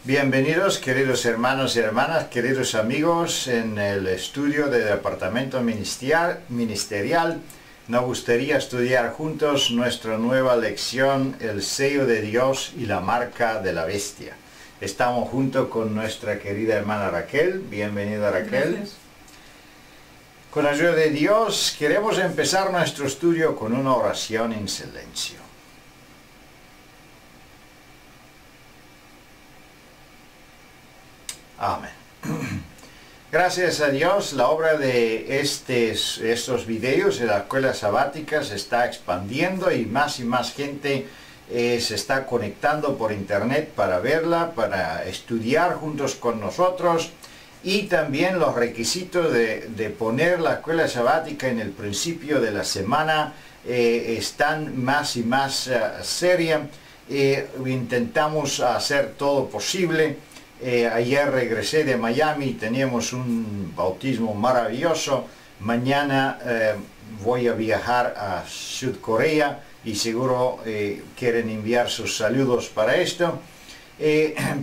Bienvenidos, queridos hermanos y hermanas, queridos amigos, en el estudio del Departamento Ministerial. Nos gustaría estudiar juntos nuestra nueva lección, el sello de Dios y la marca de la bestia. Estamos junto con nuestra querida hermana Raquel. Bienvenida, Raquel. Gracias. Con la ayuda de Dios queremos empezar nuestro estudio con una oración en silencio. Amén. Gracias a Dios, la obra de estos videos de la escuela sabática se está expandiendo y más gente se está conectando por internet para verla, para estudiar juntos con nosotros. Y también los requisitos de poner la escuela sabática en el principio de la semana están más y más serios. Intentamos hacer todo posible. Ayer regresé de Miami, teníamos un bautismo maravilloso. Mañana voy a viajar a Sudcorea y seguro quieren enviar sus saludos para esto.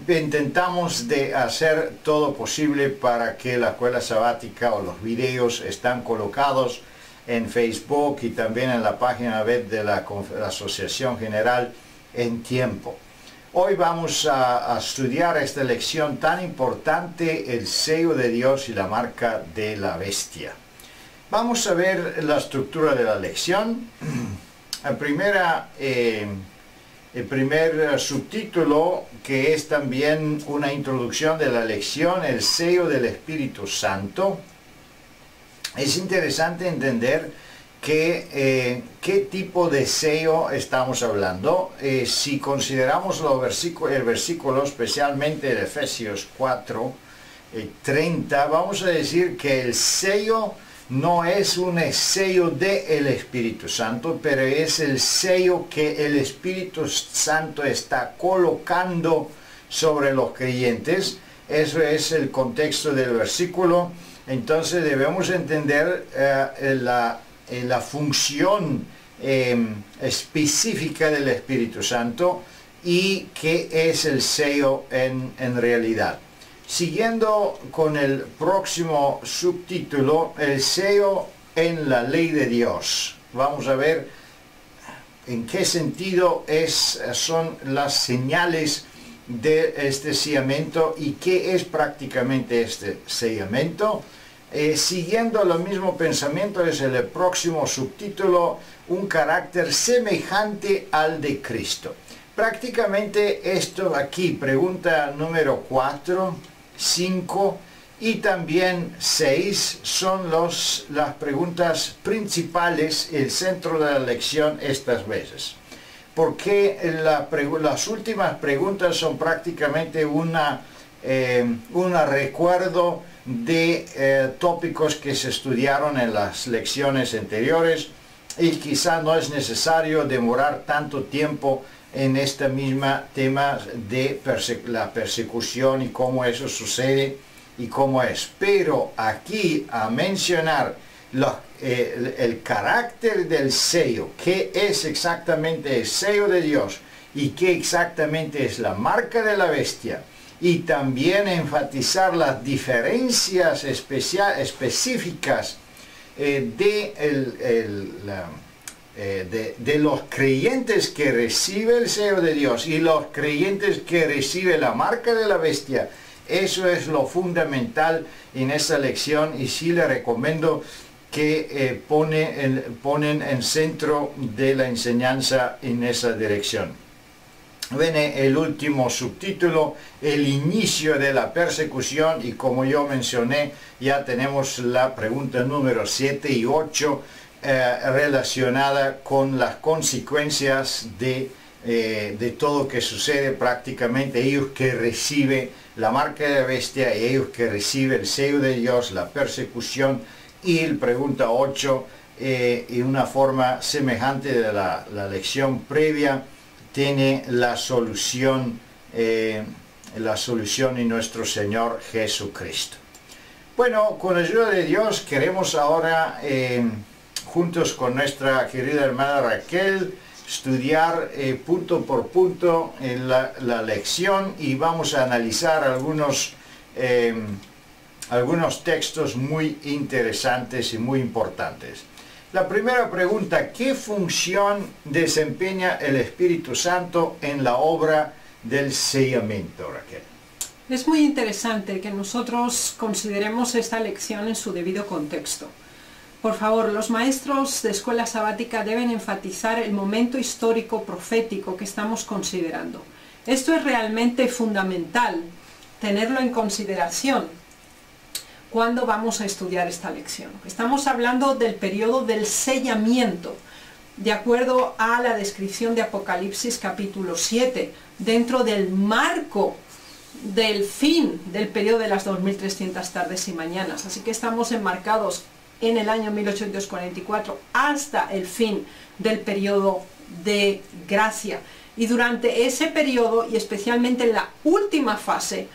Intentamos de hacer todo posible para que la escuela sabática o los videos están colocados en Facebook y también en la página web de la Asociación General en tiempo. Hoy vamos a estudiar esta lección tan importante, el sello de Dios y la marca de la bestia. Vamos a ver la estructura de la lección. El primer subtítulo, que es también una introducción de la lección, el sello del Espíritu Santo. Es interesante entender qué tipo de sello estamos hablando. Si consideramos el versículo, especialmente el Efesios 4:30, vamos a decir que el sello no es un sello del Espíritu Santo, pero es el sello que el Espíritu Santo está colocando sobre los creyentes. Eso es el contexto del versículo. Entonces debemos entender la función específica del Espíritu Santo y qué es el sello en realidad. Siguiendo con el próximo subtítulo, el sello en la ley de Dios. Vamos a ver en qué sentido son las señales de este sellamiento y qué es prácticamente este sellamiento. Siguiendo el mismo pensamiento es el próximo subtítulo, un carácter semejante al de Cristo. Prácticamente esto aquí, pregunta número 4, 5 y también 6 son las preguntas principales, el centro de la lección estas veces. Porque las últimas preguntas son prácticamente un recuerdo de tópicos que se estudiaron en las lecciones anteriores y quizá no es necesario demorar tanto tiempo en este mismo tema de la persecución y cómo eso sucede y cómo es. Pero aquí a mencionar el carácter del sello, qué es exactamente el sello de Dios y qué exactamente es la marca de la bestia, y también enfatizar las diferencias específicas de los creyentes que reciben el sello de Dios y los creyentes que reciben la marca de la bestia. Eso es lo fundamental en esta lección y sí le recomiendo que ponen en centro de la enseñanza en esa dirección. Viene el último subtítulo, el inicio de la persecución, y como yo mencioné, ya tenemos la pregunta número 7 y 8 relacionada con las consecuencias de todo que sucede prácticamente. Ellos que reciben la marca de la bestia y ellos que reciben el sello de Dios, la persecución, y el pregunta 8 en una forma semejante de la lección previa tiene la solución en nuestro Señor Jesucristo. Bueno, con la ayuda de Dios queremos ahora juntos con nuestra querida hermana Raquel estudiar punto por punto la lección y vamos a analizar algunos textos muy interesantes y muy importantes. La primera pregunta: ¿qué función desempeña el Espíritu Santo en la obra del sellamiento, Raquel? Es muy interesante que nosotros consideremos esta lección en su debido contexto. Por favor, los maestros de escuela sabática deben enfatizar el momento histórico profético que estamos considerando. Esto es realmente fundamental tenerlo en consideración cuando vamos a estudiar esta lección. Estamos hablando del periodo del sellamiento, de acuerdo a la descripción de Apocalipsis capítulo 7, dentro del marco del fin del periodo de las 2300 tardes y mañanas. Así que estamos enmarcados en el año 1844 hasta el fin del periodo de gracia. Y durante ese periodo, y especialmente en la última fase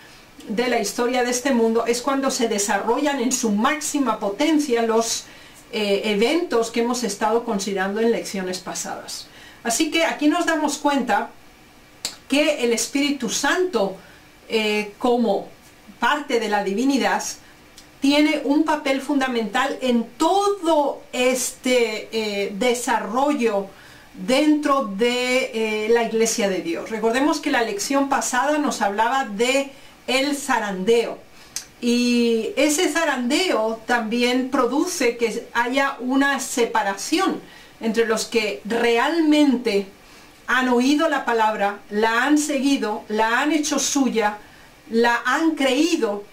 de la historia de este mundo, es cuando se desarrollan en su máxima potencia los eventos que hemos estado considerando en lecciones pasadas. Así que aquí nos damos cuenta que el Espíritu Santo, como parte de la divinidad, tiene un papel fundamental en todo este desarrollo dentro de la Iglesia de Dios. Recordemos que la lección pasada nos hablaba de el zarandeo, y ese zarandeo también produce que haya una separación entre los que realmente han oído la palabra, la han seguido, la han hecho suya, la han creído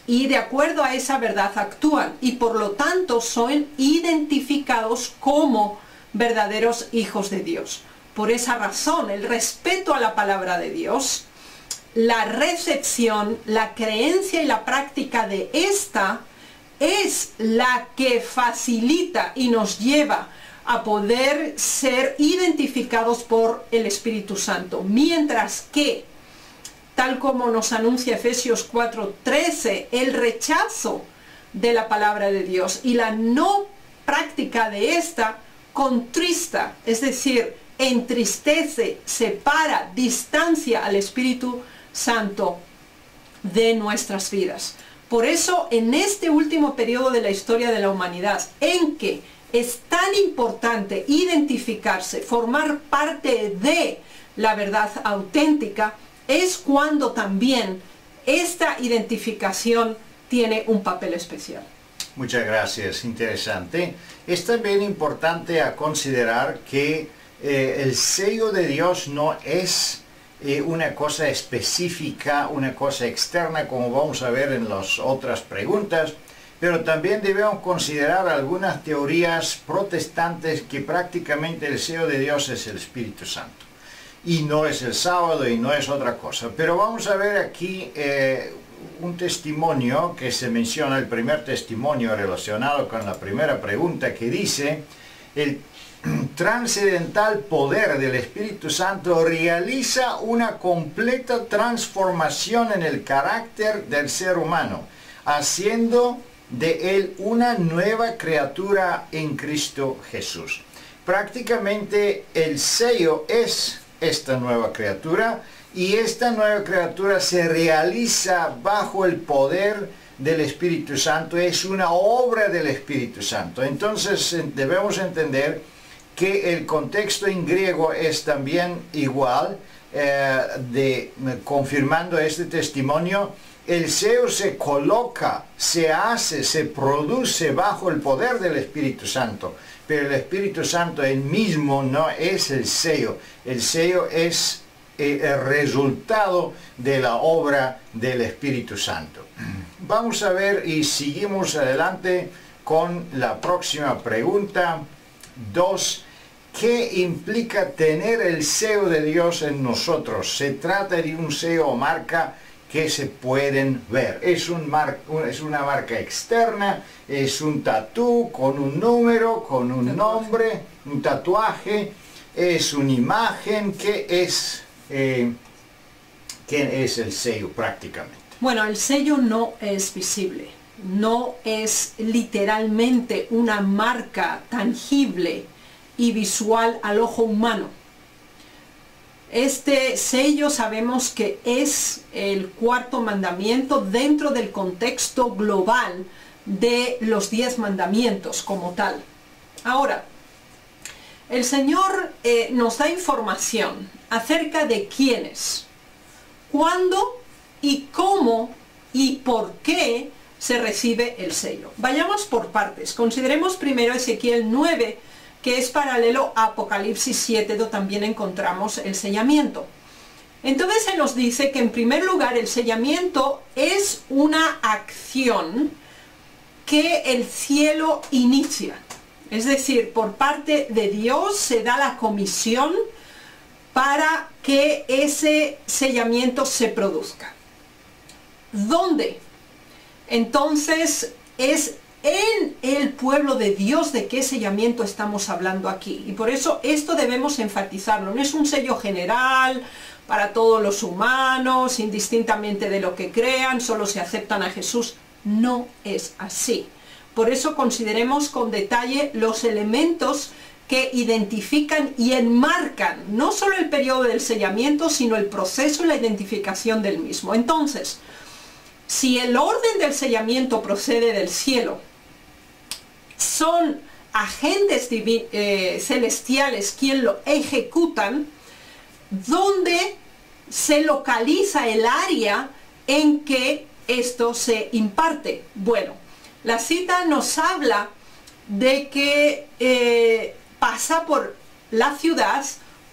y de acuerdo a esa verdad actúan, y por lo tanto son identificados como verdaderos hijos de Dios. Por esa razón, el respeto a la palabra de Dios, la recepción, la creencia y la práctica de esta es la que facilita y nos lleva a poder ser identificados por el Espíritu Santo. Mientras que, tal como nos anuncia Efesios 4:13, el rechazo de la palabra de Dios y la no práctica de esta contrista, es decir, entristece, separa, distancia al Espíritu Santo de nuestras vidas. Por eso, en este último periodo de la historia de la humanidad, en que es tan importante identificarse, formar parte de la verdad auténtica, es cuando también esta identificación tiene un papel especial. Muchas gracias, interesante. Es también importante a considerar que el sello de Dios no es una cosa específica, una cosa externa, como vamos a ver en las otras preguntas, pero también debemos considerar algunas teorías protestantes que prácticamente el sello de Dios es el Espíritu Santo. Y no es el sábado y no es otra cosa. Pero vamos a ver aquí un testimonio que se menciona, el primer testimonio relacionado con la primera pregunta, que dice: el trascendental poder del Espíritu Santo realiza una completa transformación en el carácter del ser humano, haciendo de él una nueva criatura en Cristo Jesús. Prácticamente el sello es esta nueva criatura, y esta nueva criatura se realiza bajo el poder del Espíritu Santo, es una obra del Espíritu Santo. Entonces debemos entender que el contexto en griego es también igual, confirmando este testimonio. El sello se coloca, se hace, se produce bajo el poder del Espíritu Santo, pero el Espíritu Santo él mismo no es el sello es el resultado de la obra del Espíritu Santo. Vamos a ver y seguimos adelante con la próxima pregunta 2. ¿Qué implica tener el sello de Dios en nosotros? Se trata de un sello o marca que se pueden ver. Es una marca externa, es un tatú con un número, con un nombre, un tatuaje, es una imagen. ¿Qué es el sello prácticamente? Bueno, el sello no es visible, no es literalmente una marca tangible y visual al ojo humano. Este sello sabemos que es el cuarto mandamiento dentro del contexto global de los 10 mandamientos como tal. Ahora, el Señor nos da información acerca de quiénes, cuándo y cómo y por qué se recibe el sello. Vayamos por partes. Consideremos primero Ezequiel 9, que es paralelo a Apocalipsis 7, donde también encontramos el sellamiento. Entonces se nos dice que en primer lugar el sellamiento es una acción que el cielo inicia. Es decir, por parte de Dios se da la comisión para que ese sellamiento se produzca. ¿Dónde? Entonces es en el pueblo de Dios de qué sellamiento estamos hablando aquí. Y por eso esto debemos enfatizarlo. No es un sello general para todos los humanos, indistintamente de lo que crean, solo se aceptan a Jesús. No es así. Por eso consideremos con detalle los elementos que identifican y enmarcan no solo el periodo del sellamiento, sino el proceso y la identificación del mismo. Entonces, si el orden del sellamiento procede del cielo, son agentes celestiales quienes lo ejecutan, ¿dónde se localiza el área en que esto se imparte? Bueno, la cita nos habla de que pasa por la ciudad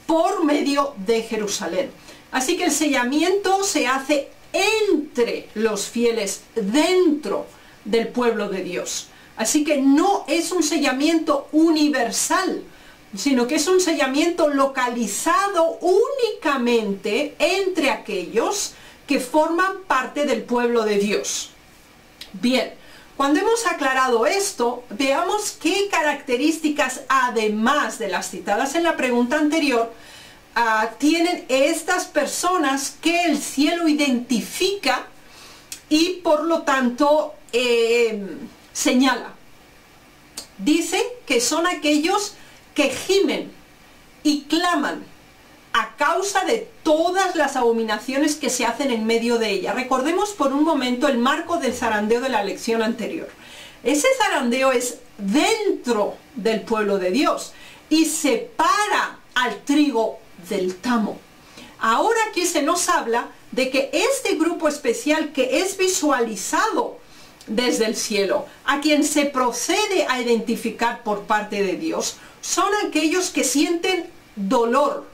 por medio de Jerusalén. Así que el sellamiento se hace entre los fieles, dentro del pueblo de Dios. Así que no es un sellamiento universal, sino que es un sellamiento localizado únicamente entre aquellos que forman parte del pueblo de Dios. Bien, cuando hemos aclarado esto, veamos qué características, además de las citadas en la pregunta anterior, tienen estas personas que el cielo identifica y por lo tanto señala. Dice que son aquellos que gimen y claman a causa de todas las abominaciones que se hacen en medio de ella. Recordemos por un momento el marco del zarandeo de la lección anterior. Ese zarandeo es dentro del pueblo de Dios y separa al trigo del tamo. Ahora aquí se nos habla de que este grupo especial que es visualizado desde el cielo, a quien se procede a identificar por parte de Dios, son aquellos que sienten dolor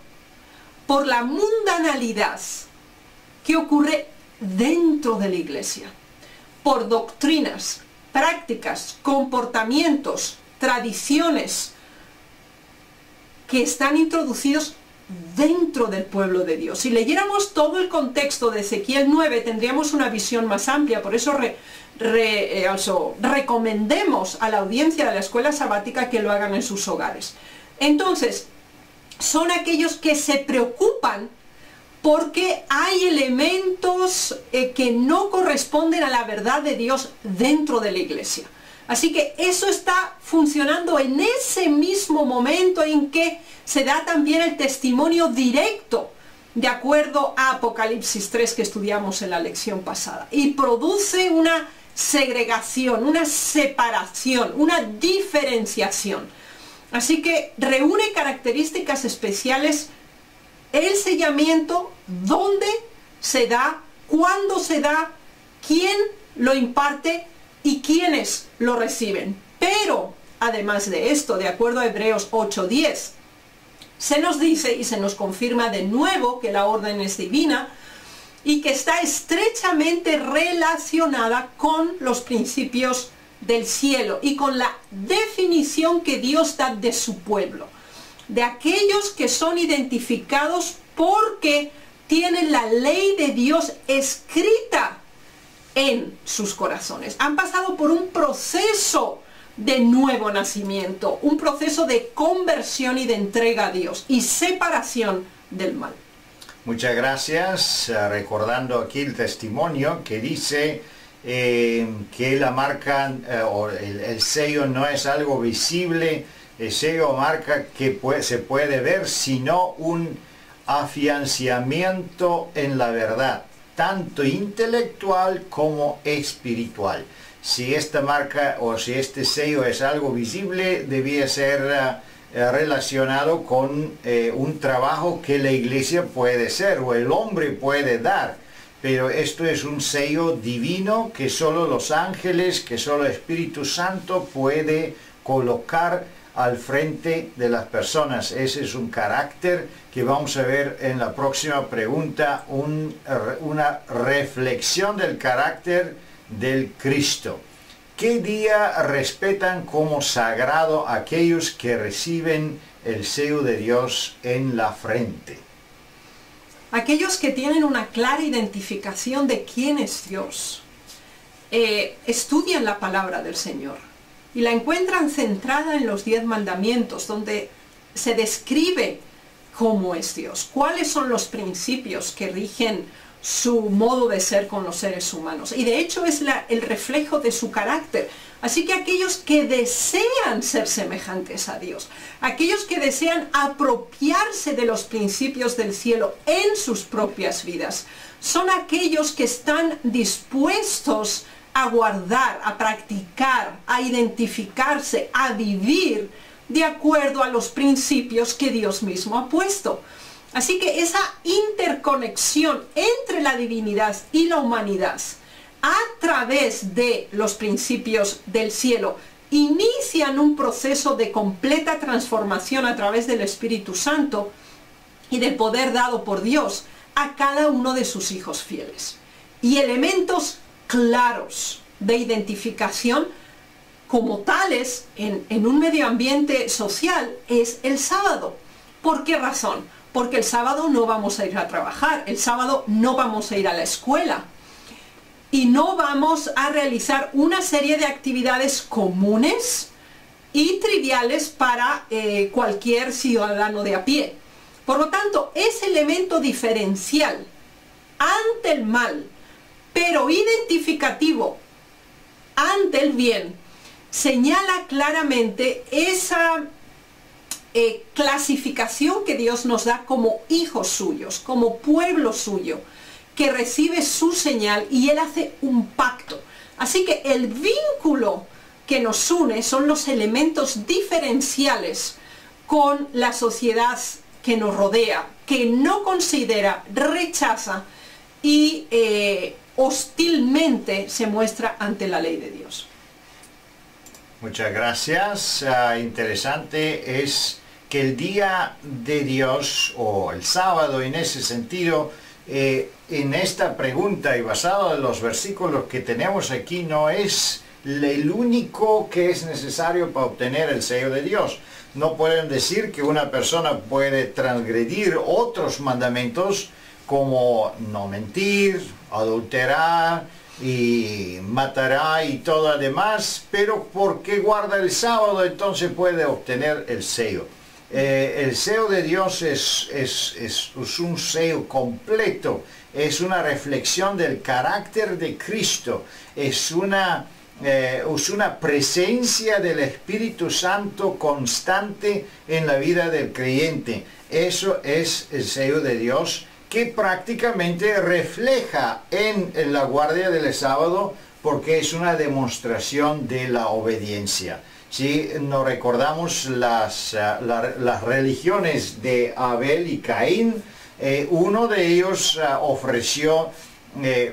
por la mundanalidad que ocurre dentro de la iglesia, por doctrinas, prácticas, comportamientos, tradiciones que están introducidos dentro del pueblo de Dios. Si leyéramos todo el contexto de Ezequiel 9 tendríamos una visión más amplia. Por eso recomendemos a la audiencia de la escuela sabática que lo hagan en sus hogares. Entonces, son aquellos que se preocupan porque hay elementos que no corresponden a la verdad de Dios dentro de la iglesia. Así que eso está funcionando en ese mismo momento en que se da también el testimonio directo, de acuerdo a Apocalipsis 3 que estudiamos en la lección pasada. Y produce una segregación, una separación, una diferenciación. Así que reúne características especiales el sellamiento, dónde se da, cuándo se da, quién lo imparte y quiénes lo reciben. Pero, además de esto, de acuerdo a Hebreos 8:10, se nos dice y se nos confirma de nuevo que la orden es divina y que está estrechamente relacionada con los principios del cielo y con la definición que Dios da de su pueblo, de aquellos que son identificados porque tienen la ley de Dios escrita en sus corazones. Han pasado por un proceso de nuevo nacimiento, un proceso de conversión y de entrega a Dios y separación del mal. Muchas gracias. Recordando aquí el testimonio que dice que la marca o el sello no es algo visible El sello marca que se puede ver, sino un afianzamiento en la verdad, tanto intelectual como espiritual. Si esta marca o si este sello es algo visible, debía ser relacionado con un trabajo que la iglesia puede hacer o el hombre puede dar. Pero esto es un sello divino que solo los ángeles, que solo el Espíritu Santo puede colocar al frente de las personas. Ese es un carácter que vamos a ver en la próxima pregunta, una reflexión del carácter del Cristo. ¿Qué día respetan como sagrado aquellos que reciben el sello de Dios en la frente? Aquellos que tienen una clara identificación de quién es Dios, estudian la palabra del Señor y la encuentran centrada en los 10 mandamientos, donde se describe cómo es Dios, cuáles son los principios que rigen su modo de ser con los seres humanos. Y de hecho es el reflejo de su carácter. Así que aquellos que desean ser semejantes a Dios, aquellos que desean apropiarse de los principios del cielo en sus propias vidas, son aquellos que están dispuestos a guardar, a practicar, a identificarse, a vivir de acuerdo a los principios que Dios mismo ha puesto. Así que esa interconexión entre la divinidad y la humanidad a través de los principios del cielo inician un proceso de completa transformación a través del Espíritu Santo y del poder dado por Dios a cada uno de sus hijos fieles. Y elementos claros de identificación como tales en un medio ambiente social es el sábado. ¿Por qué razón? Porque el sábado no vamos a ir a trabajar, el sábado no vamos a ir a la escuela y no vamos a realizar una serie de actividades comunes y triviales para cualquier ciudadano de a pie. Por lo tanto, ese elemento diferencial ante el mal, pero identificativo ante el bien, señala claramente esa clasificación que Dios nos da como hijos suyos, como pueblo suyo, que recibe su señal y Él hace un pacto. Así que el vínculo que nos une son los elementos diferenciales con la sociedad que nos rodea, que no considera, rechaza y hostilmente se muestra ante la ley de Dios. Muchas gracias. Interesante es que el día de Dios o el sábado en ese sentido, en esta pregunta y basado en los versículos que tenemos aquí, no es el único que es necesario para obtener el sello de Dios. No pueden decir que una persona puede transgredir otros mandamientos como no mentir, adulterar y matará y todo lo demás, pero porque guarda el sábado entonces puede obtener el sello. El sello de Dios es un sello completo, es una reflexión del carácter de Cristo, es una presencia del Espíritu Santo constante en la vida del creyente. Eso es el sello de Dios, que prácticamente refleja en la guardia del sábado, porque es una demostración de la obediencia. Si nos recordamos las religiones de Abel y Caín, uno de ellos ofreció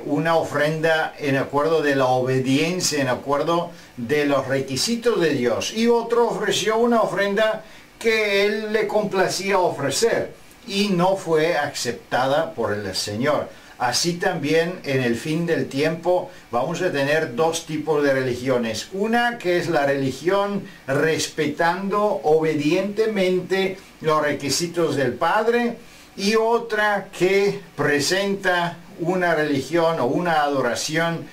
una ofrenda en acuerdo de la obediencia, en acuerdo de los requisitos de Dios, y otro ofreció una ofrenda que él le complacía ofrecer y no fue aceptada por el Señor. Así también en el fin del tiempo vamos a tener dos tipos de religiones. Una que es la religión respetando obedientemente los requisitos del Padre, y otra que presenta una religión o una adoración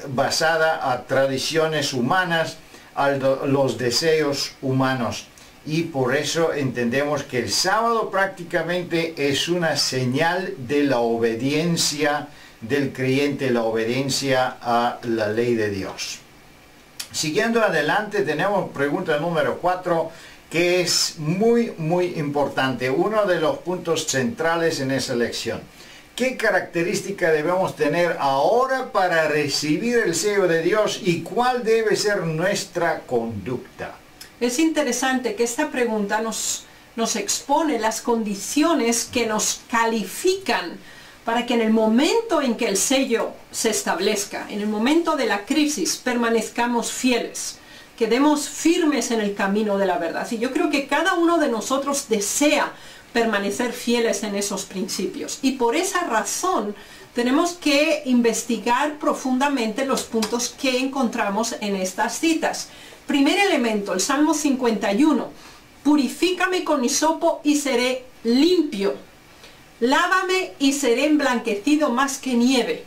basada a tradiciones humanas, a los deseos humanos. Y por eso entendemos que el sábado prácticamente es una señal de la obediencia del creyente, la obediencia a la ley de Dios. Siguiendo adelante, tenemos pregunta número 4. que es muy, muy importante, uno de los puntos centrales en esa lección. ¿Qué característica debemos tener ahora para recibir el sello de Dios y cuál debe ser nuestra conducta? Es interesante que esta pregunta nos expone las condiciones que nos califican para que en el momento en que el sello se establezca, en el momento de la crisis, permanezcamos fieles, quedemos firmes en el camino de la verdad. Y yo creo que cada uno de nosotros desea permanecer fieles en esos principios. Y por esa razón tenemos que investigar profundamente los puntos que encontramos en estas citas. Primer elemento, el Salmo 51. Purifícame con hisopo y seré limpio. Lávame y seré emblanquecido más que nieve.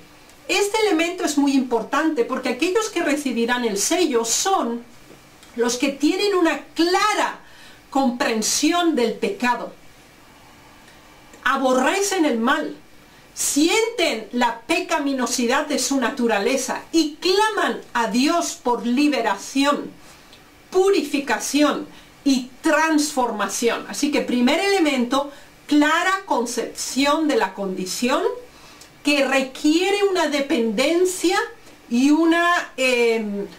Este elemento es muy importante porque aquellos que recibirán el sello son los que tienen una clara comprensión del pecado. Aborrecen el mal, sienten la pecaminosidad de su naturaleza y claman a Dios por liberación, purificación y transformación. Así que primer elemento, clara concepción de la condición que requiere una dependencia y una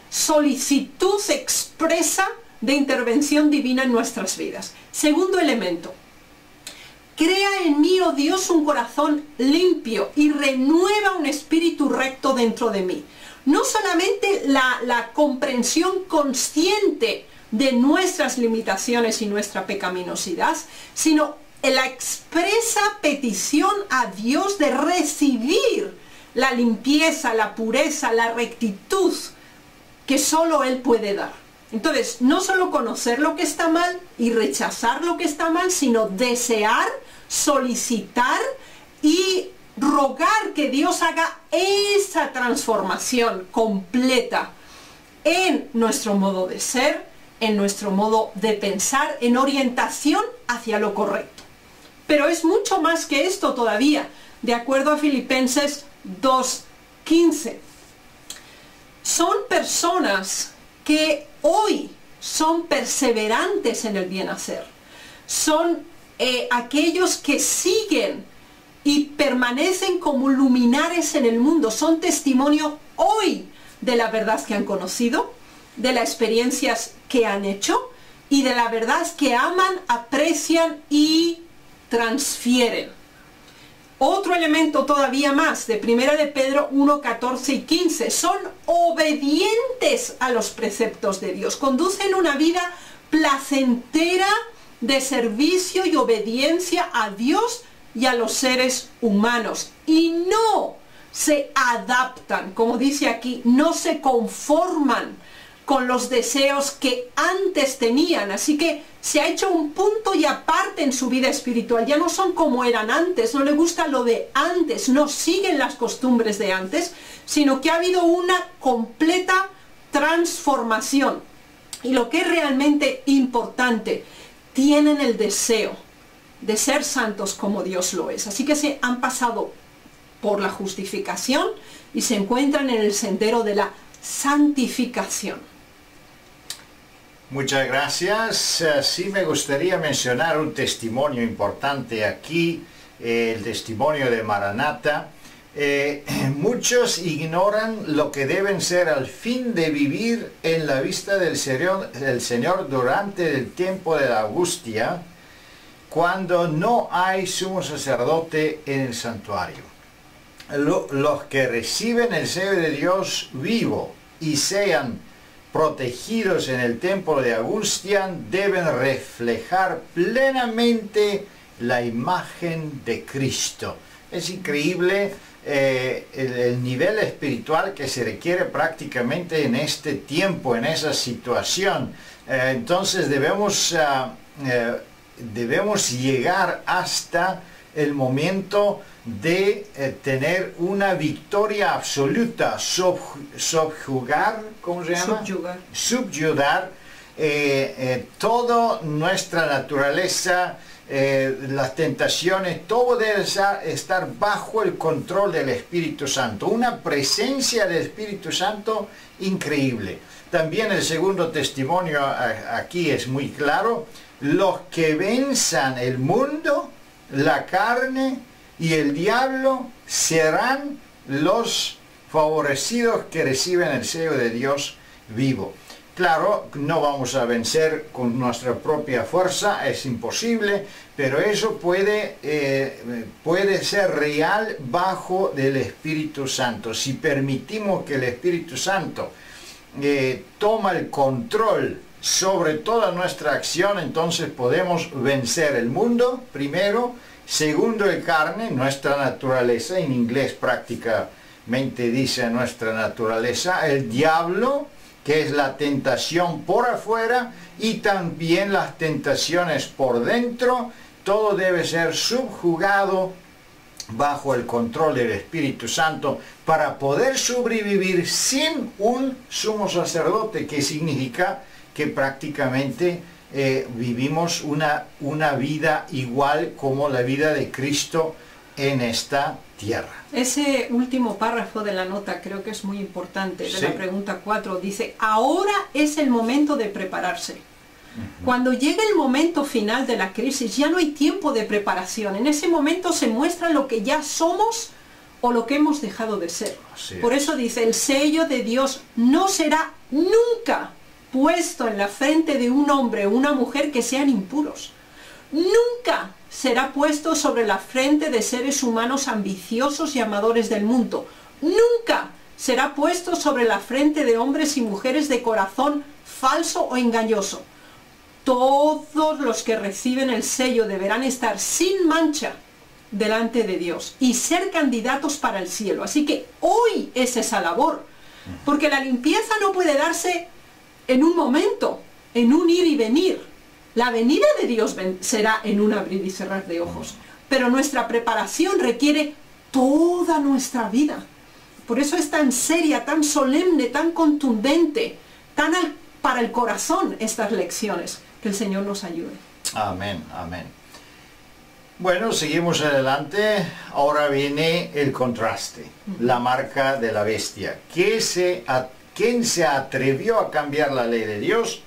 solicitud expresa de intervención divina en nuestras vidas. Segundo elemento, crea en mí, oh Dios, un corazón limpio y renueva un espíritu recto dentro de mí. No solamente la comprensión consciente de nuestras limitaciones y nuestra pecaminosidad, sino la expresa petición a Dios de recibir la limpieza, la pureza, la rectitud que solo Él puede dar. Entonces, no solo conocer lo que está mal y rechazar lo que está mal, sino desear, solicitar y rogar que Dios haga esa transformación completa en nuestro modo de ser, en nuestro modo de pensar, en orientación hacia lo correcto. Pero es mucho más que esto todavía, de acuerdo a Filipenses 2:15. Son personas que hoy son perseverantes en el bien hacer. Son aquellos que siguen y permanecen como luminares en el mundo. Son testimonio hoy de la verdad que han conocido, de las experiencias que han hecho y de la verdad que aman, aprecian y transfieren. Otro elemento todavía más de 1 de Pedro 1:14 y 15. Son obedientes a los preceptos de Dios. Conducen una vida placentera de servicio y obediencia a Dios y a los seres humanos. Y no se adaptan, como dice aquí, no se conforman con los deseos que antes tenían. Así que se ha hecho un punto y aparte en su vida espiritual. Ya no son como eran antes, no les gusta lo de antes, no siguen las costumbres de antes, sino que ha habido una completa transformación. Y lo que es realmente importante, tienen el deseo de ser santos como Dios lo es. Así que se han pasado por la justificación y se encuentran en el sendero de la santificación. Muchas gracias. Sí me gustaría mencionar un testimonio importante aquí, el testimonio de Maranata. Muchos ignoran lo que deben ser al fin de vivir en la vista del Señor durante el tiempo de la angustia, cuando no hay sumo sacerdote en el santuario. Los que reciben el sello de Dios vivo y sean protegidos en el templo de angustia deben reflejar plenamente la imagen de Cristo. Es increíble el nivel espiritual que se requiere prácticamente en este tiempo, en esa situación. Entonces debemos llegar hasta el momento de tener una victoria absoluta, subjugar, ¿cómo se llama? Subyugar toda nuestra naturaleza las tentaciones, todo debe estar bajo el control del Espíritu Santo. Una presencia del Espíritu Santo increíble. También el segundo testimonio aquí es muy claro. Los que venzan el mundo, la carne y el diablo serán los favorecidos que reciben el sello de Dios vivo. Claro, no vamos a vencer con nuestra propia fuerza, es imposible, pero eso puede ser real bajo del Espíritu Santo. Si permitimos que el Espíritu Santo toma el control sobre toda nuestra acción, entonces podemos vencer el mundo, primero. Segundo, el carne, nuestra naturaleza, en inglés prácticamente dice nuestra naturaleza, el diablo, que es la tentación por afuera, y también las tentaciones por dentro. Todo debe ser subjugado bajo el control del Espíritu Santo para poder sobrevivir sin un sumo sacerdote, que significa que prácticamente vivimos una vida igual como la vida de Cristo en esta tierra. Ese último párrafo de la nota creo que es muy importante, de Sí. la pregunta 4, dice, ahora es el momento de prepararse. Cuando llegue el momento final de la crisis, ya no hay tiempo de preparación. En ese momento se muestra lo que ya somos o lo que hemos dejado de ser. Así Por es. eso dice, el sello de Dios no será nunca puesto en la frente de un hombre o una mujer que sean impuros. Nunca será puesto sobre la frente de seres humanos ambiciosos y amadores del mundo. Nunca será puesto sobre la frente de hombres y mujeres de corazón falso o engañoso. Todos los que reciben el sello deberán estar sin mancha delante de Dios y ser candidatos para el cielo. Así que hoy es esa labor, porque la limpieza no puede darse en un momento, en un ir y venir. La venida de Dios será en un abrir y cerrar de ojos, pero nuestra preparación requiere toda nuestra vida. Por eso es tan seria, tan solemne, tan contundente, para el corazón estas lecciones. Que el Señor nos ayude. Amén, amén. Bueno, seguimos adelante. Ahora viene el contraste, la marca de la bestia. ¿Quién se atrevió a cambiar la ley de Dios?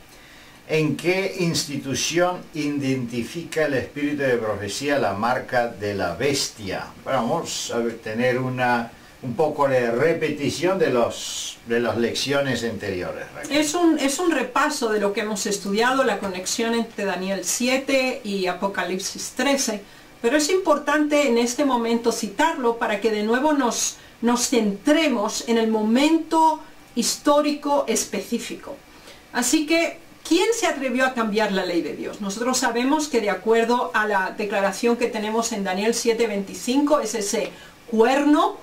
¿En qué institución identifica el espíritu de profecía la marca de la bestia? Vamos a tener un poco de repetición de las lecciones anteriores. Es un repaso de lo que hemos estudiado, la conexión entre Daniel 7 y Apocalipsis 13, pero es importante en este momento citarlo para que de nuevo nos centremos en el momento histórico específico. Así que, ¿quién se atrevió a cambiar la ley de Dios? Nosotros sabemos que de acuerdo a la declaración que tenemos en Daniel 7:25, es ese cuerno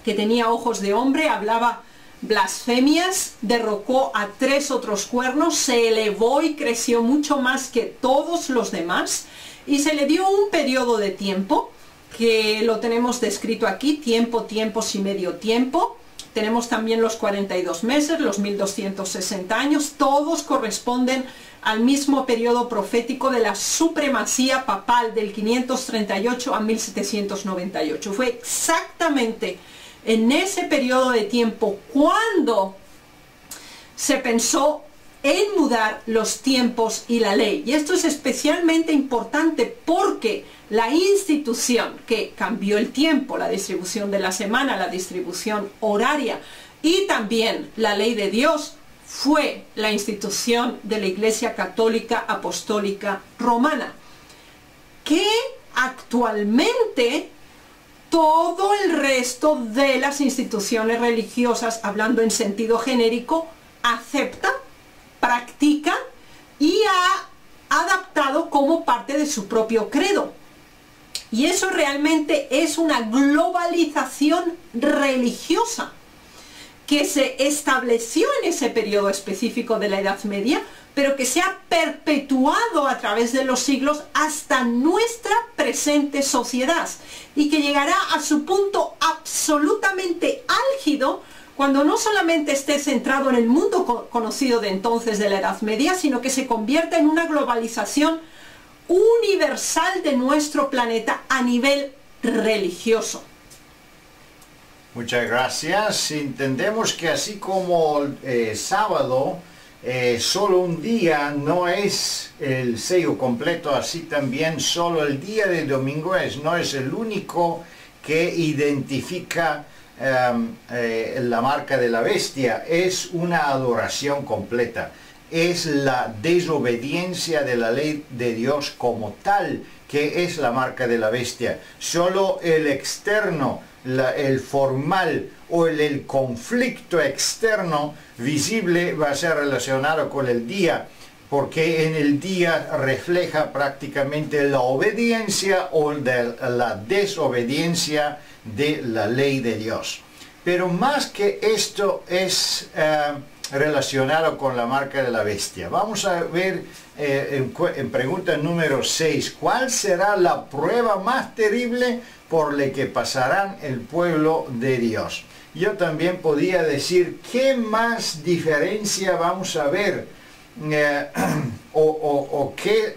que tenía ojos de hombre, hablaba blasfemias, derrocó a 3 otros cuernos, se elevó y creció mucho más que todos los demás, y se le dio un periodo de tiempo, que lo tenemos descrito aquí, tiempo, tiempos y medio tiempo. Tenemos también los 42 meses, los 1260 años, todos corresponden al mismo periodo profético de la supremacía papal del 538 a 1798. Fue exactamente en ese periodo de tiempo cuando se pensó en mudar los tiempos y la ley. Y esto es especialmente importante porque la institución que cambió el tiempo, la distribución de la semana, la distribución horaria y también la ley de Dios, fue la institución de la Iglesia Católica Apostólica Romana, que actualmente todo el resto de las instituciones religiosas, hablando en sentido genérico, acepta, practica y ha adaptado como parte de su propio credo. Y eso realmente es una globalización religiosa que se estableció en ese periodo específico de la Edad Media, pero que se ha perpetuado a través de los siglos hasta nuestra presente sociedad y que llegará a su punto absolutamente álgido cuando no solamente esté centrado en el mundo conocido de entonces de la Edad Media, sino que se convierta en una globalización universal de nuestro planeta a nivel religioso. Muchas gracias. Entendemos que así como sábado, solo un día no es el sello completo, así también solo el día de domingo no es el único que identifica la marca de la bestia. Es una adoración completa. Es la desobediencia de la ley de Dios como tal que es la marca de la bestia. Solo el externo, el formal o el conflicto externo visible va a ser relacionado con el día, porque en el día refleja prácticamente la obediencia o la desobediencia de la ley de Dios. Pero más que esto es relacionado con la marca de la bestia. Vamos a ver en pregunta número 6, ¿cuál será la prueba más terrible por la que pasarán el pueblo de Dios? Yo también podía decir, ¿qué más diferencia vamos a ver?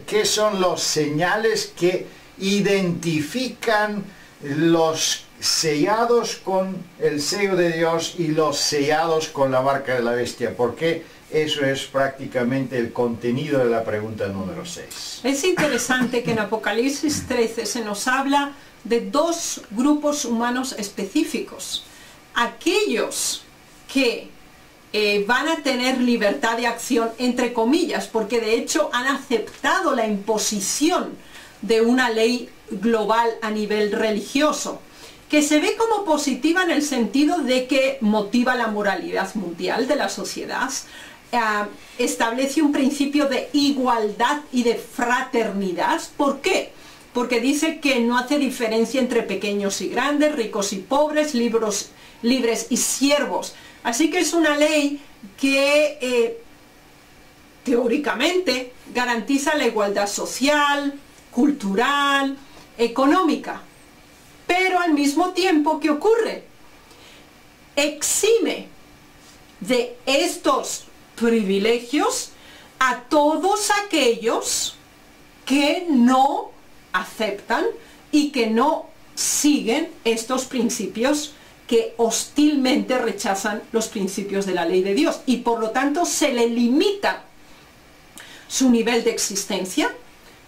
¿Qué son los señales que identifican los sellados con el sello de Dios y los sellados con la marca de la bestia? Porque eso es prácticamente el contenido de la pregunta número 6. Es interesante que en Apocalipsis 13 se nos habla de dos grupos humanos específicos. Aquellos que van a tener libertad de acción, entre comillas, porque de hecho han aceptado la imposición de una ley global a nivel religioso, que se ve como positiva en el sentido de que motiva la moralidad mundial de la sociedad, establece un principio de igualdad y de fraternidad. ¿Por qué? Porque dice que no hace diferencia entre pequeños y grandes, ricos y pobres, libres y siervos. Así que es una ley que teóricamente garantiza la igualdad social, cultural, económica. Pero al mismo tiempo, ¿qué ocurre? Exime de estos privilegios a todos aquellos que no aceptan y que no siguen estos principios, que hostilmente rechazan los principios de la ley de Dios, y por lo tanto se le limita su nivel de existencia,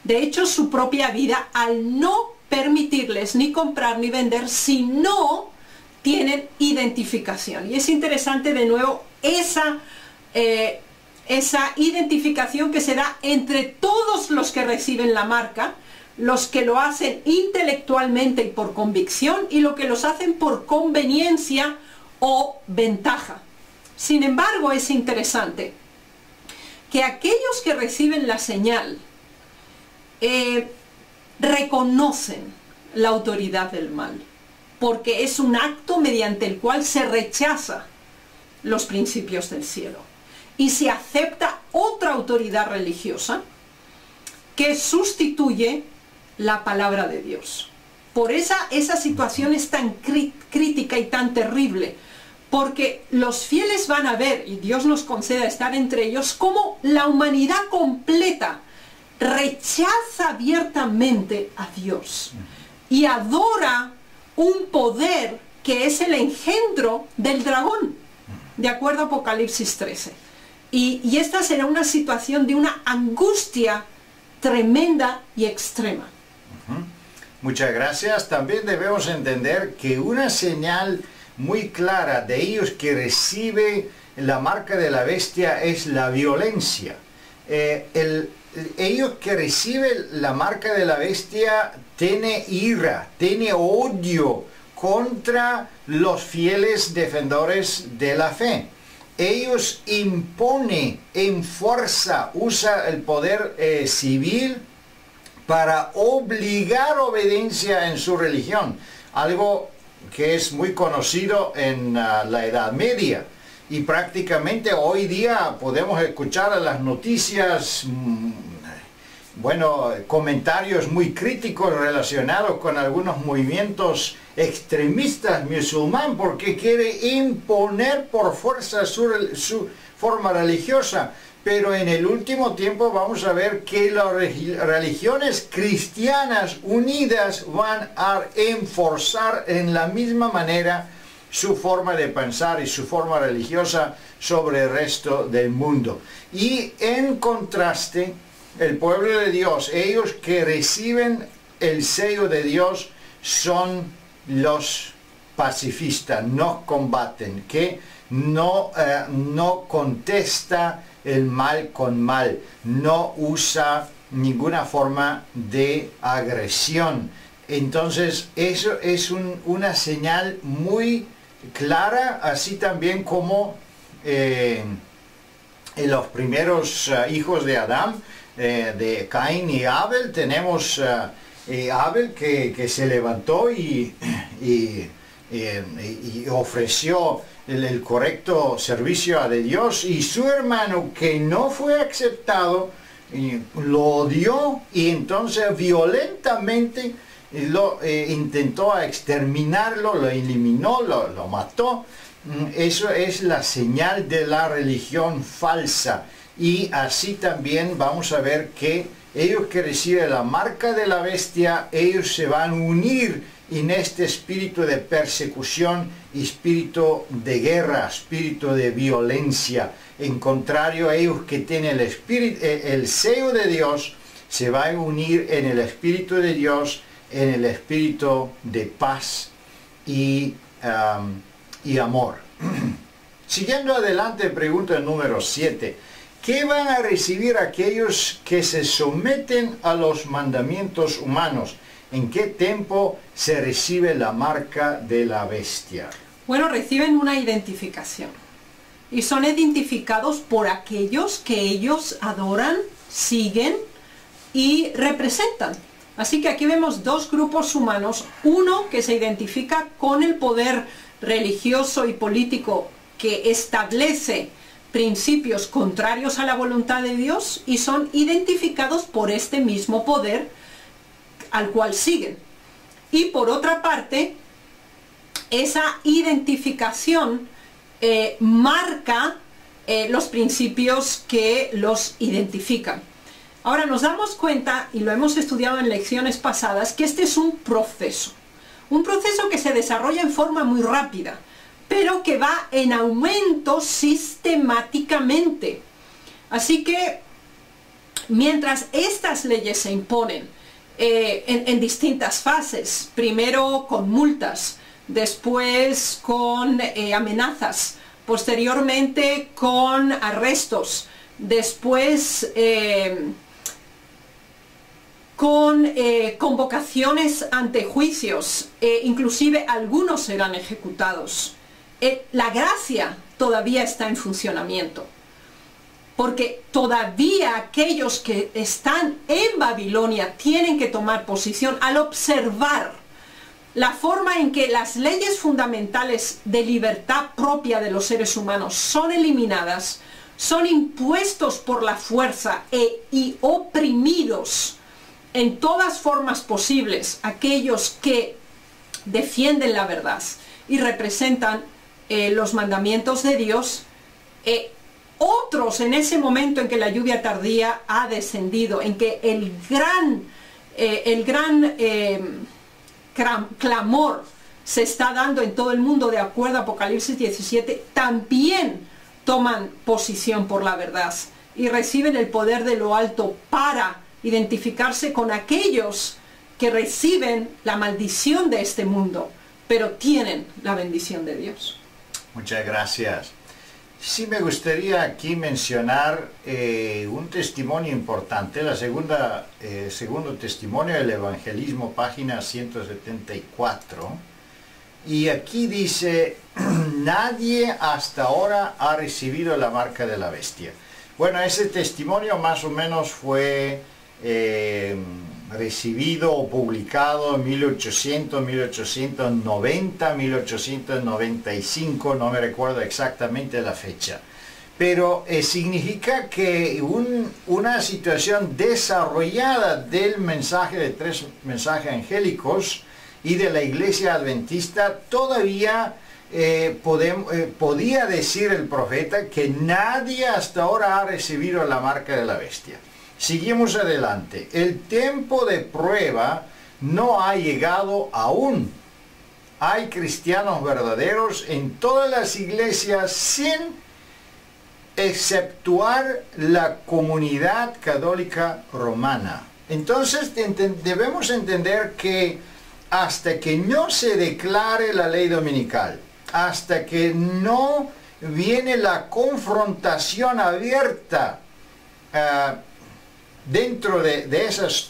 de hecho su propia vida, al no permitirles ni comprar ni vender si no tienen identificación. Y es interesante de nuevo esa identificación que se da entre todos los que reciben la marca, los que lo hacen intelectualmente y por convicción, y los que los hacen por conveniencia o ventaja. Sin embargo, es interesante que aquellos que reciben la señal reconocen la autoridad del mal, porque es un acto mediante el cual se rechaza los principios del cielo y se acepta otra autoridad religiosa que sustituye la palabra de Dios. Por esa situación es tan crítica y tan terrible, porque los fieles van a ver, y Dios nos conceda estar entre ellos, cómo la humanidad completa rechaza abiertamente a Dios y adora un poder que es el engendro del dragón, de acuerdo a Apocalipsis 13. Y esta será una situación de una angustia tremenda y extrema. Muchas gracias. También debemos entender que una señal muy clara de ellos que recibe la marca de la bestia es la violencia. Ellos que reciben la marca de la bestia tiene ira, tiene odio contra los fieles defensores de la fe. Ellos imponen en fuerza, usa el poder civil para obligar obediencia en su religión, algo que es muy conocido en la Edad Media, y prácticamente hoy día podemos escuchar en las noticias comentarios muy críticos relacionados con algunos movimientos extremistas musulmanes, porque quiere imponer por fuerza su forma religiosa. Pero en el último tiempo vamos a ver que las religiones cristianas unidas van a enforzar en la misma manera su forma de pensar y su forma religiosa sobre el resto del mundo. Y en contraste, el pueblo de Dios, ellos que reciben el sello de Dios, son los pacifistas, no combaten, que no contesta el mal con mal, no usa ninguna forma de agresión. Entonces eso es una señal muy clara, así también como en los primeros hijos de Adán, de Caín y Abel, tenemos Abel que se levantó y ofreció el correcto servicio a Dios, y su hermano que no fue aceptado lo odió y entonces violentamente intentó exterminarlo, lo eliminó, lo mató. Eso es la señal de la religión falsa. Y así también vamos a ver que ellos que reciben la marca de la bestia, ellos se van a unir en este espíritu de persecución, espíritu de guerra, espíritu de violencia. En contrario, ellos que tienen el sello de Dios, se van a unir en el espíritu de Dios, en el espíritu de paz y amor. Siguiendo adelante, pregunta número 7. ¿Qué van a recibir aquellos que se someten a los mandamientos humanos? ¿En qué tiempo se recibe la marca de la bestia? Bueno, reciben una identificación. Y son identificados por aquellos que ellos adoran, siguen y representan. Así que aquí vemos dos grupos humanos. Uno que se identifica con el poder religioso y político que establece principios contrarios a la voluntad de Dios y son identificados por este mismo poder al cual siguen. Y por otra parte, esa identificación marca los principios que los identifican. Ahora nos damos cuenta, y lo hemos estudiado en lecciones pasadas, que este es un proceso que se desarrolla en forma muy rápida, pero que va en aumento sistemáticamente. Así que mientras estas leyes se imponen en distintas fases, primero con multas, después con amenazas, posteriormente con arrestos, después con convocaciones ante juicios, inclusive algunos serán ejecutados. La gracia todavía está en funcionamiento, porque todavía aquellos que están en Babilonia tienen que tomar posición al observar la forma en que las leyes fundamentales de libertad propia de los seres humanos son eliminadas, son impuestos por la fuerza y oprimidos en todas formas posibles aquellos que defienden la verdad y representan los mandamientos de Dios. Otros, en ese momento en que la lluvia tardía ha descendido, en que el gran clamor se está dando en todo el mundo de acuerdo a Apocalipsis 17, también toman posición por la verdad y reciben el poder de lo alto para identificarse con aquellos que reciben la maldición de este mundo, pero tienen la bendición de Dios. Muchas gracias. Sí, me gustaría aquí mencionar un testimonio importante, segundo testimonio del evangelismo, página 174. Y aquí dice, nadie hasta ahora ha recibido la marca de la bestia. Bueno, ese testimonio más o menos fue recibido o publicado en 1800, 1890, 1895, no me recuerdo exactamente la fecha. Pero significa que una situación desarrollada del mensaje de 3 mensajes angélicos y de la iglesia adventista todavía podía decir el profeta que nadie hasta ahora ha recibido la marca de la bestia. Seguimos adelante. El tiempo de prueba no ha llegado aún. Hay cristianos verdaderos en todas las iglesias, sin exceptuar la comunidad católica romana. Entonces debemos entender que hasta que no se declare la ley dominical, hasta que no viene la confrontación abierta dentro de esas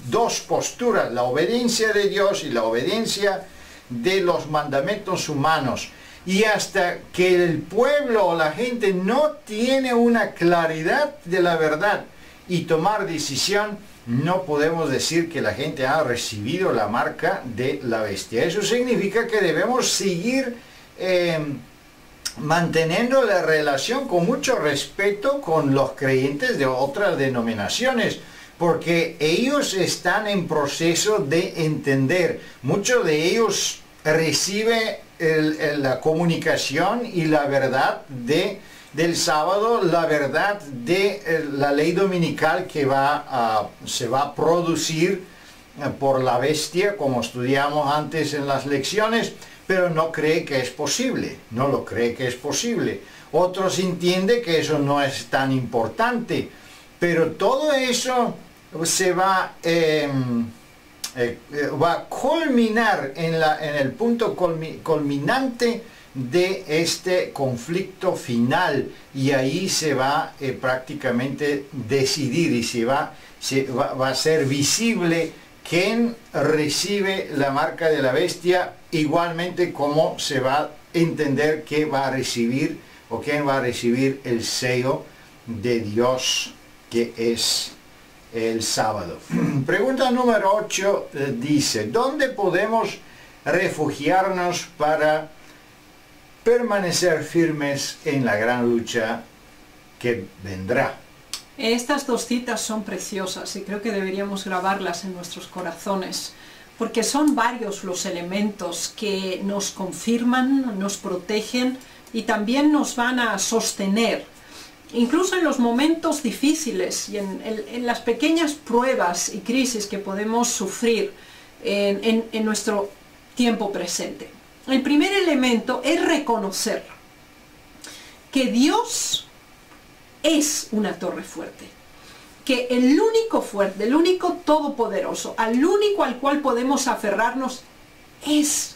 dos posturas, la obediencia de Dios y la obediencia de los mandamientos humanos, y hasta que el pueblo o la gente no tiene una claridad de la verdad y tomar decisión, no podemos decir que la gente ha recibido la marca de la bestia. Eso significa que debemos seguir manteniendo la relación con mucho respeto con los creyentes de otras denominaciones, porque ellos están en proceso de entender. Muchos de ellos reciben la comunicación y la verdad del sábado, la verdad de la ley dominical que se va a producir por la bestia, como estudiamos antes en las lecciones, pero no cree que es posible, no lo cree que es posible. Otros entienden que eso no es tan importante, pero todo eso se va a culminar en el punto culminante de este conflicto final, y ahí se va prácticamente decidir y va a ser visible quién recibe la marca de la bestia, igualmente como se va a entender que va a recibir o quién va a recibir el sello de Dios, que es el sábado. Pregunta número 8 dice: ¿dónde podemos refugiarnos para permanecer firmes en la gran lucha que vendrá? Estas dos citas son preciosas y creo que deberíamos grabarlas en nuestros corazones, porque son varios los elementos que nos confirman, nos protegen y también nos van a sostener, incluso en los momentos difíciles y en las pequeñas pruebas y crisis que podemos sufrir en nuestro tiempo presente. El primer elemento es reconocer que Dios es una torre fuerte, que el único fuerte, el único todopoderoso, al único al cual podemos aferrarnos es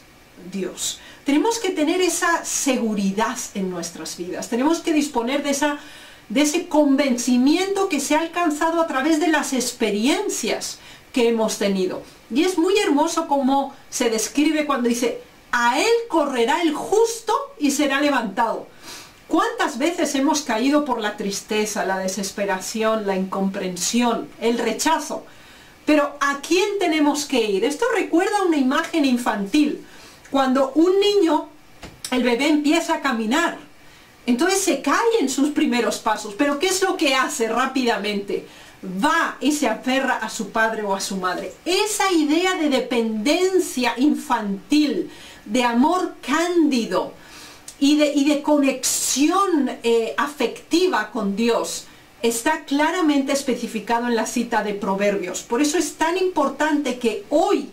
Dios. Tenemos que tener esa seguridad en nuestras vidas, tenemos que disponer de ese convencimiento que se ha alcanzado a través de las experiencias que hemos tenido. Y es muy hermoso cómo se describe cuando dice: a él correrá el justo y será levantado. ¿Cuántas veces hemos caído por la tristeza, la desesperación, la incomprensión, el rechazo? Pero ¿a quién tenemos que ir? Esto recuerda una imagen infantil. Cuando un niño, el bebé, empieza a caminar, entonces se cae en sus primeros pasos. Pero ¿qué es lo que hace rápidamente? Va y se aferra a su padre o a su madre. Esa idea de dependencia infantil, de amor cándido y de conexión afectiva con Dios, está claramente especificado en la cita de Proverbios. Por eso es tan importante que hoy,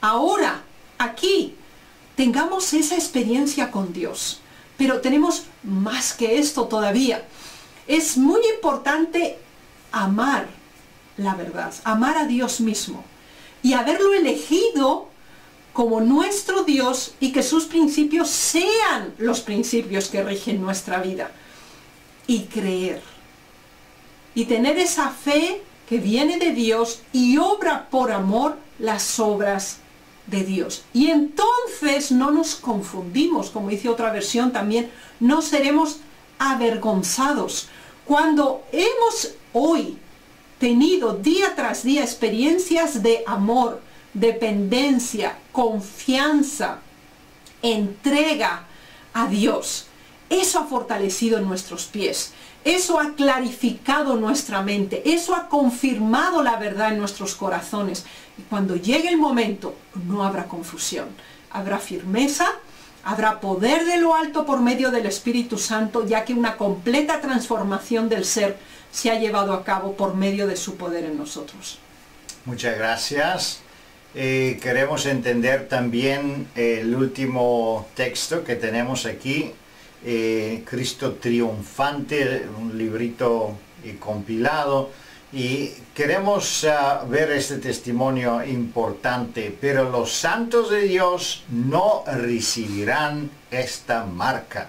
ahora, aquí, tengamos esa experiencia con Dios. Pero tenemos más que esto todavía. Es muy importante amar la verdad, amar a Dios mismo y haberlo elegido como nuestro Dios, y que sus principios sean los principios que rigen nuestra vida, y creer y tener esa fe que viene de Dios y obra por amor las obras de Dios. Y entonces no nos confundimos, como dice otra versión también, no seremos avergonzados. Cuando hemos hoy tenido día tras día experiencias de amor, dependencia, confianza, entrega a Dios, eso ha fortalecido nuestros pies, eso ha clarificado nuestra mente, eso ha confirmado la verdad en nuestros corazones. Y cuando llegue el momento, no habrá confusión, habrá firmeza, Habrá poder de lo alto por medio del Espíritu Santo, ya que una completa transformación del ser se ha llevado a cabo por medio de su poder en nosotros. Muchas gracias. Queremos entender también el último texto que tenemos aquí, Cristo Triunfante, un librito compilado, y queremos ver este testimonio importante. Pero los santos de Dios no recibirán esta marca.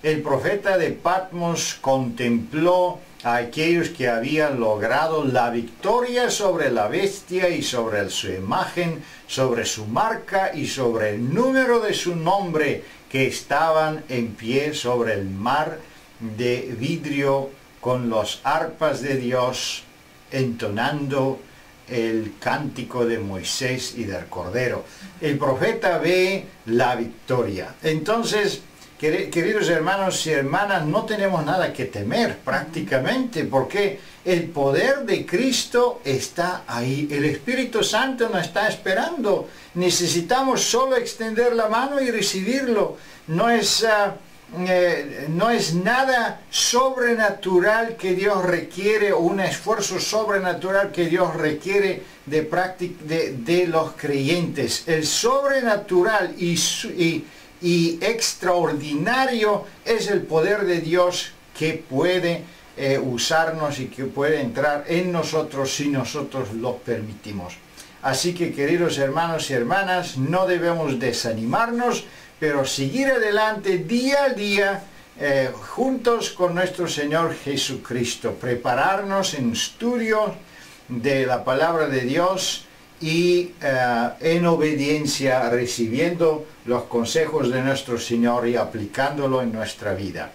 El profeta de Patmos contempló a aquellos que habían logrado la victoria sobre la bestia y sobre su imagen, sobre su marca y sobre el número de su nombre, que estaban en pie sobre el mar de vidrio con las arpas de Dios, entonando el cántico de Moisés y del Cordero. El profeta ve la victoria. Entonces, queridos hermanos y hermanas, no tenemos nada que temer prácticamente, porque el poder de Cristo está ahí. El Espíritu Santo nos está esperando. Necesitamos solo extender la mano y recibirlo. No es nada sobrenatural que Dios requiere, o un esfuerzo sobrenatural que Dios requiere de los creyentes. El sobrenatural y extraordinario es el poder de Dios, que puede usarnos y que puede entrar en nosotros si nosotros lo permitimos. Así que, queridos hermanos y hermanas, no debemos desanimarnos, pero seguir adelante día a día juntos con nuestro Señor Jesucristo. Prepararnos en estudio de la palabra de Dios y en obediencia, recibiendo los consejos de nuestro Señor y aplicándolo en nuestra vida.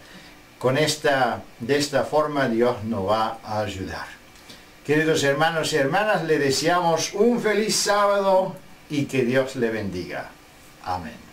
De esta forma Dios nos va a ayudar. Queridos hermanos y hermanas, le deseamos un feliz sábado y que Dios le bendiga. Amén.